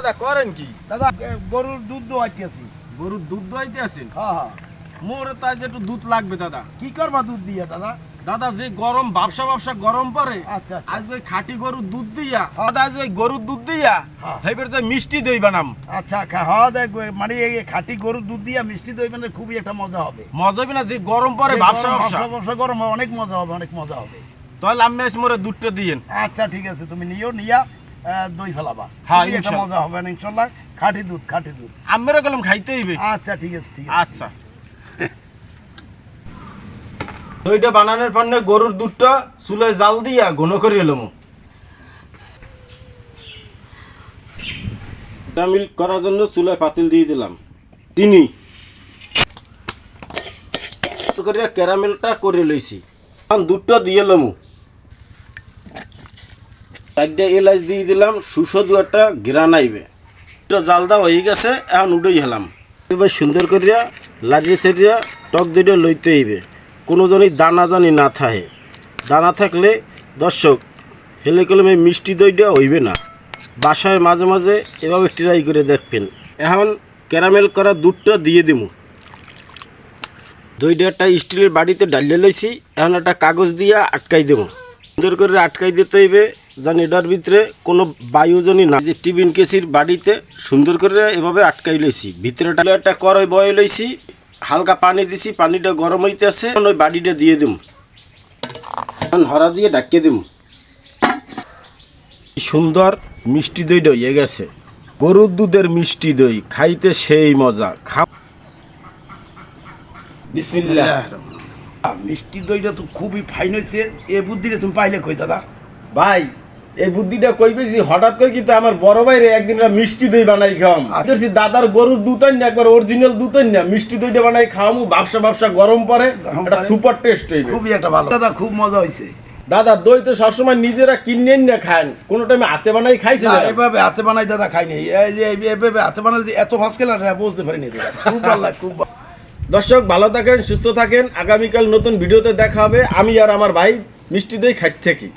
দাদা করেন কি? দাদা গরুর দুধ দোয়াইতেছি। গরুর দুধ দোয়াইতে আছেন? হ্যাঁ হ্যাঁ। মোর তাই যে একটু দুধ লাগবে দাদা। কি করবা দুধ দিয়া দাদা? দাদা যে গরম ব্যবসা গরম পড়ে, আচ্ছা আচ্ছা। আজ ওই খাঁটি গরুর দুধ দিয়া, দাদা আজ ওই গরুর দুধ দিয়া হ্যাঁ। হেবের তো মিষ্টি দই বানাম। আচ্ছা হ্যাঁ দেখ মানে এই খাঁটি গরুর দুধ দিয়া মিষ্টি দই মানে খুবই একটা মজা হবে। মজা হবে না? যে গরম পড়ে ব্যবসা গরম হবে, অনেক মজা হবে, অনেক মজা হবে। তাহলে আমি আজ মোরে দুধটা দিয়েন। আচ্ছা ঠিক আছে, তুমি নিয়া দই ফেলাবা। হ্যাঁ, খুবই একটা মজা হবে না ইনশাল্লাহ। খাঁটি দুধ। আমেরও গেলাম খাইতে হইবে। আচ্ছা ঠিক আছে আচ্ছা। দইটা বানানোর পর গরুর দুধটা চুলায় জাল দিয়া ঘন করে এলাম। ক্যারামেল করার জন্য চুলায় পাতিল দিয়ে দিলাম চিনি করিয়া ক্যারামেলটা করে লইছি। দুধটা দিয়ে এলাম, চারটা এলাচ দিয়ে দিলাম, সুস্বাদু একটা ঘ্রাণ আইবে। জাল দেওয়া হয়ে গেছে, এখন উঠেই হেলাম। এবার সুন্দর করিয়া লাগিয়ে সেরিয়া টক দইটা লইতে হইবে, কোনো জনই দানা জানি না থাকে। দানা থাকলে দর্শক হেলে কলমে মিষ্টি দইটা হইবে না। বাসায় মাঝে মাঝে এভাবে ট্রাই করে দেখবেন। এখন ক্যারামেল করা দুধটা দিয়ে দিব। দইটা একটা স্টিলের বাড়িতে ডালিয়ে লইছি, এখন একটা কাগজ দিয়ে আটকাই দেবো। সুন্দর করে আটকাই দিতে হইবে জানি এটার ভিতরে কোনো বায়ু জানি না। যে টিফিন কেসির বাড়িতে সুন্দর করে এভাবে আটকাই লইছি। ভিতরে একটা কড়াই বয়ে লইছি, হালকা পানি দিছি, পানিটা গরম হইতেছে, ওই বাড়িটা দিয়ে দিম। হরা দিয়ে ডাকিয়ে দিম। সুন্দর মিষ্টি দইটা হয়ে গেছে। গরুর দুধের মিষ্টি দই খাইতে সেই মজা। বিসমিল্লাহ। মিষ্টি দইটা তো খুবই ফাইন হয়েছে। এ বুদ্ধিটা তুমি পাইলে কই দাদা? ভাই এই বুদ্ধিটা কই পেয়েছি হঠাৎ করে, কিন্তু আমার বড় ভাইরে একদিন মিষ্টি দই বানাই খাওয়াম। দাদার গরুর দুধ না, একবার অরিজিনাল দুধ না, মিষ্টি দইটা বানাই খাওয়ামু। ব্যবসা গরম পরে একটা সুপার টেস্ট হইবে। খুবই একটা ভালো দাদা, খুব মজা হয়েছে। দাদা দই তো সবসময় নিজেরা কিনে না খান, কোনো টাইমে হাতে বানাই খাইছে না? এভাবে হাতে বানাই দাদা খাইনি। এই যে এভাবে হাতে বানাই এত ফাঁস খেলা বুঝতে পারিনি দাদা। খুব ভালো লাগে, খুব। দর্শক ভালো থাকেন, সুস্থ থাকেন। আগামীকাল নতুন ভিডিওতে দেখা হবে। আমি আর আমার ভাই মিষ্টি দই খাইতে থাকি।